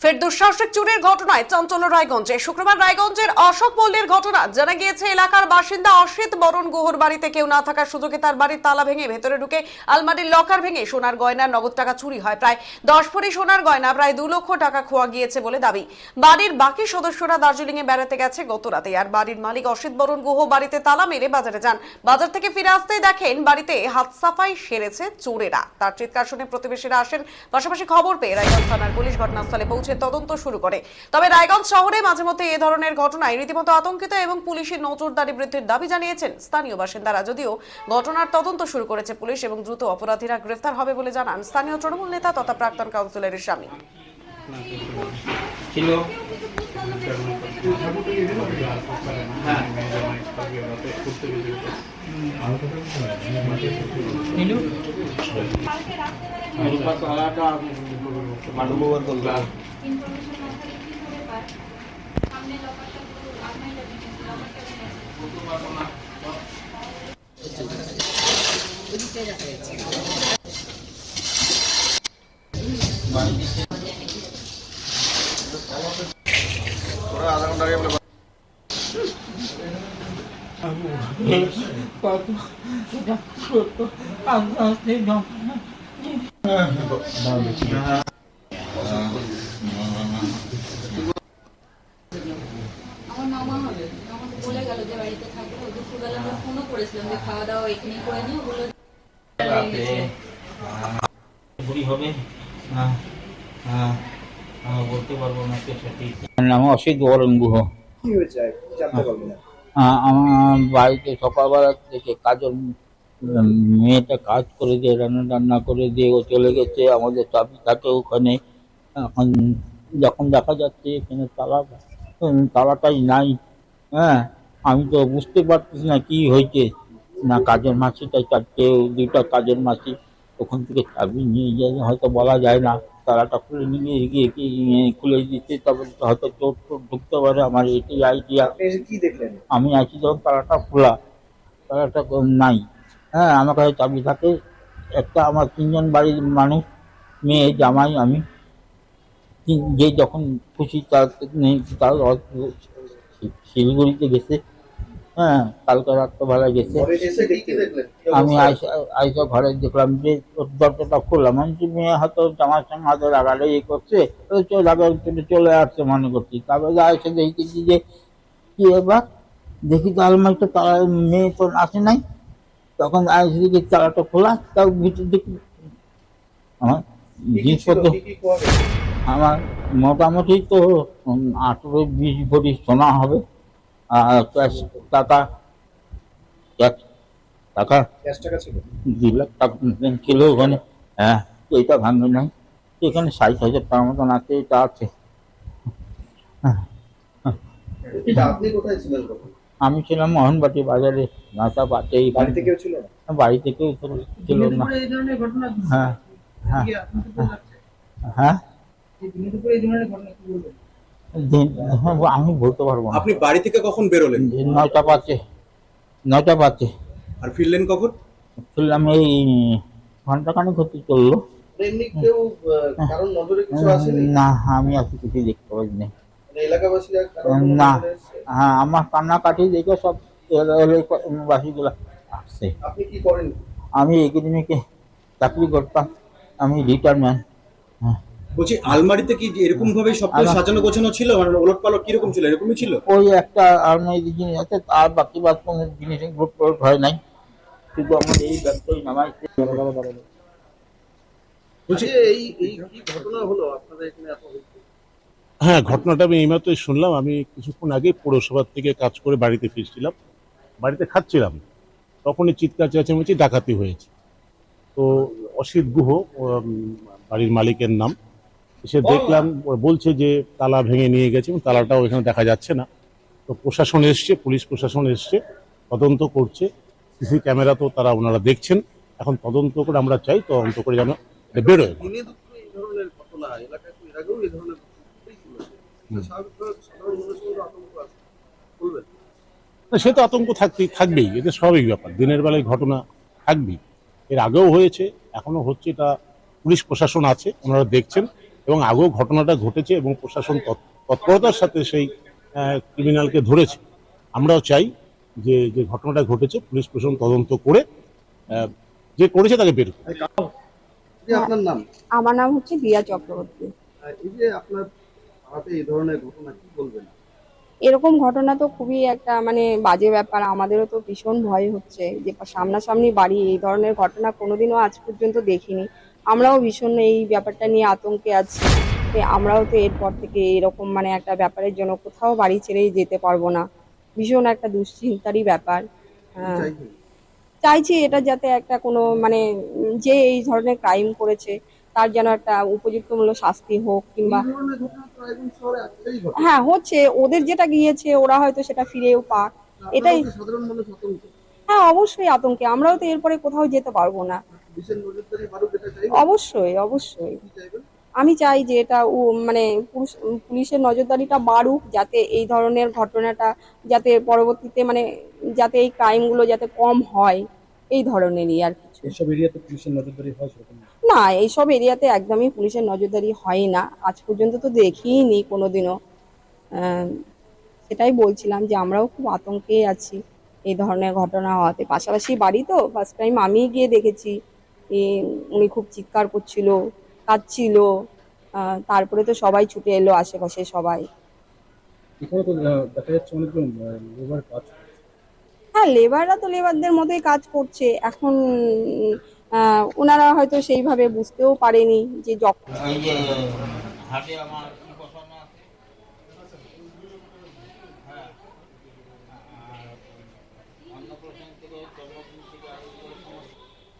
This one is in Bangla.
ফের দুঃসাহসিক চুরির ঘটনায় চাঞ্চল্য রায়গঞ্জে। শুক্রবার রায়গঞ্জের অশোক পল্লীর ঘটনা। জানা গিয়েছে, এলাকার বাসিন্দা অসিত বরণ গুহর বাড়িতে কেউ না থাকার সুযোগে তার বাড়ির তালা ভেঙে ভেতরে ঢুকে আলমারির লকার ভেঙে সোনার গয়না, নগদ টাকা চুরি হয়। প্রায় 10 ভরি সোনার গয়না, প্রায় 2 লক্ষ টাকা খোয়া গিয়েছে বলে দাবি। বাড়ির বাকি সদস্যরা দার্জিলিং এ বেড়াতে গেছে গত রাতে, আর বাড়ির মালিক অসিত বরণ গুহ বাড়িতে তালা মেরে বাজারে যান। বাজার থেকে ফিরে আসতেই দেখেন বাড়িতে হাত সাফাই সেরেছে চোরেরা। তার চিৎকার শুনে প্রতিবেশীরা আসেন। পাশাপাশি খবর পেয়ে রায়গঞ্জ থানার পুলিশ ঘটনাস্থলে পৌঁছে তদন্ত শুরু করে। তবে রায়গঞ্জ শহরে মাঝে মধ্যে এ ধরনের ঘটনায় রীতিমতো আতঙ্কিত এবং পুলিশের নজরদারি বৃদ্ধির দাবি জানিয়েছেন স্থানীয় বাসিন্দারা। যদিও ঘটনার তদন্ত শুরু করেছে পুলিশ এবং দ্রুত অপরাধীরা গ্রেফতার হবে বলে জানান স্থানীয় তৃণমূল নেতা তথা প্রাক্তন কাউন্সিলরের স্বামী। আমার মামা হবে, আমাকে বলে গেল যে বাড়িতে থাকবে। দুপুরবেলা আমরা ফোনও করেছিলাম যে খাওয়া দাওয়া এখানেই করে নিও বলে। বলতে পারবো না সঠিক। নাম অসিত বরণ গুহ। কি হয়েছে জানতে পারবেন? আমার বাড়িতে সকালবেলা থেকে কাজের মেয়েটা কাজ করে দিয়ে রান্না করে দিয়ে ও চলে গেছে। আমাদের চাবি থাকে ওখানে। এখন যখন দেখা যাচ্ছে এখানে তালাটাই নাই। হ্যাঁ, আমি তো বুঝতে পারতেছি না কি হয়েছে। না কাজের মাসিটাই চারটে, 2টা কাজের মাসি ওখান থেকে চাবি নিয়ে গিয়ে হয়তো বলা যায় না। তালাটা খুলে নিয়ে গিয়ে খুলে দিতে, তবে হয়তো চোর ঢুকতে পারে। আমার এটাই আইডিয়া। কি দেখলেন? আমি আছি যখন তালাটা খোলা, তালাটা নাই। হ্যাঁ, আমার কাছে চাবি থাকে একটা। আমার 3 জন বাড়ির মানুষ, মেয়ে, জামাই, আমি। যে যখন খুশি তার শিলিগুড়িতে গেছে। হ্যাঁ, কালকে রাত্রেবেলা গেছে। আমি আইসা ঘরে দেখলাম যে দরজাটা খোলা। মানে মেয়ে হয়তো জামার সঙ্গে হয়তো লাগালে করছে, চলে আসছে মনে করছি। তারপরে এসে দেখতেছি যে কি এবার দেখি তো আলমারিটা তারা মেয়ে তো আসে নাই। তখন আইসি দেখি তালাটা খোলা। তাও ভিতর দেখি আমার জিনিসপত্র, আমার মোটামুটি তো 18-20 ভরি সোনা হবে। আর টাকা 2 লাখ টাকা ছিল ওখানে। হ্যাঁ, এইটা ভাঙবে নাই। এখানে 60,000 টাকার মতন আছে। এটা আছে। আমি ছিলাম মোহনবাটি বাজারে, নাতা পাটে। বাড়িতে কেউ ছিল না? বাড়িতে কেউ ছিল না। হ্যাঁ হ্যাঁ হ্যাঁ, আমি বলতে পারবো না। আপনি বাড়ি থেকে কখন বেরোলেন? 9টা বাজে। আর ফিরলেন কখন? ফিরলাম এই ঘন্টাখানেক হতে চললো। না, আমি আর কিছু দেখতে পাইনি। না, হ্যাঁ, আমার কান্নাকাটি দেখে সব বাসীগুলো আসছে। আপনি কি করেন? আমি একাডেমিকে চাকরি করতাম। আমি রিটায়ারম্যান। বলছি, আলমারিতে কি এরকম ভাবে সব সাজানো গোছানো ছিল? মানে ওলট পালট কিরকম ছিল? এরকমই ছিল? ওই একটা আলমারি জিনিস আছে, আর বাকি বাদ কোনো জিনিস হয় নাই। শুধু আমার এই ব্যাগটাই নামাইছে। বলছি, এই কি ঘটনা হলো আপনাদের এখানে? হ্যাঁ, ঘটনাটা আমি এইমাত্রই শুনলাম। আমি কিছুক্ষণ আগে পৌরসভার থেকে কাজ করে বাড়িতে ফিরছিলাম, বাড়িতে খাচ্ছিলাম, তখনই চিৎকার চেঁচামেচি, ডাকাতি হয়েছে। তো অসিত গুহ বাড়ির মালিকের নাম। এসে দেখলাম বলছে যে তালা ভেঙে নিয়ে গেছে এবং তালাটাও এখানে দেখা যাচ্ছে না। তো প্রশাসন এসছে, পুলিশ প্রশাসন এসছে, তদন্ত করছে। সিসি ক্যামেরা তো ওনারা দেখছেন। এখন তদন্ত করে আমরা চাই তদন্ত করে যেন বেরোয়। সে তো আতঙ্ক থাকবেই, এটা স্বাভাবিক ব্যাপার। দিনের বেলায় ঘটনা থাকবেই। এর আগেও হয়েছে, এখনো হচ্ছে। এটা পুলিশ প্রশাসন আছে, ওনারা দেখছেন। এবং আগেও ঘটনাটা ঘটেছে এবং প্রশাসন তৎপরতার সাথে সেই ক্রিমিনালকে ধরেছে। আমরাও চাই যে যে ঘটনাটা ঘটেছে পুলিশ প্রশাসন তদন্ত করে যে করেছে তাকে বের করুক। আপনার নাম? আমার নাম হচ্ছে দিয়া চক্রবর্তী। এই যে আপনার পাড়াতে এই ধরনের ঘটনা, কি বলবেন? এরকম ঘটনা তো খুবই একটা মানে বাজে ব্যাপার, আমাদেরও তো ভীষণ ভয় হচ্ছে যে সামনাসামনি বাড়ি, এই ধরনের ঘটনা কোনোদিনও আজ পর্যন্ত দেখিনি। আমরাও ভীষণ এই ব্যাপারটা নিয়ে আতঙ্কে আছি। আমরাও তো এরপর থেকে এরকম মানে একটা ব্যাপারের জন্য কোথাও বাড়ি ছেড়েই যেতে পারবো না। ভীষণ একটা দুশ্চিন্তারই ব্যাপার। চাইছি এটা যাতে একটা কোনো মানে যে এই ধরনের ক্রাইম করেছে তার যেন একটা উপযুক্তমূলক শাস্তি হোক, কিংবা হ্যাঁ হচ্ছে, ওদের যেটা গিয়েছে ওরা হয়তো সেটা ফিরেও পাক, এটাই। সাধারণ মানুষ আতঙ্ক। হ্যাঁ অবশ্যই আতঙ্কে, আমরাও তো এরপরে কোথাও যেতে পারবো না। পুলিশের নজরদারি বাড়ুক, এটা চাইবেন? অবশ্যই অবশ্যই কি চাইবেন? আমি চাই যে এটা মানে পুলিশের নজরদারিটা বাড়ুক, যাতে এই ধরনের ঘটনাটা যাতে পরবর্তীতে মানে যাতে এই ক্রাইমগুলো যাতে কম হয়, এই ধরনেরই আর কিছু। এসব এরিয়াতে পুলিশের নজরদারি হয় সেরকম? না, এইসব এরিয়াতে একদমই পুলিশের নজরদারি হয় না, আজ পর্যন্ত তো দেখিনি কোনোদিনও। সেটাই বলছিলাম যে আমরাও খুব আতঙ্কে আছি এই ধরনের ঘটনা হওয়াতে। পাশাপাশি বাড়ি তো ফার্স্ট টাইম আমি গিয়ে দেখেছি, উনি খুব চিৎকার করছিল, কাঁদছিল। তারপরে তো সবাই ছুটে এলো, আশেপাশে সবাই। এখানে তো দেখা যাচ্ছে অনেকজন লেবার কাজ করছে। হ্যাঁ, লেবাররা তো লেবারদের মতোই কাজ করছে এখন। ওনারা হয়তো সেইভাবে বুঝতেও পারেনি যে এই যে হাটে আমার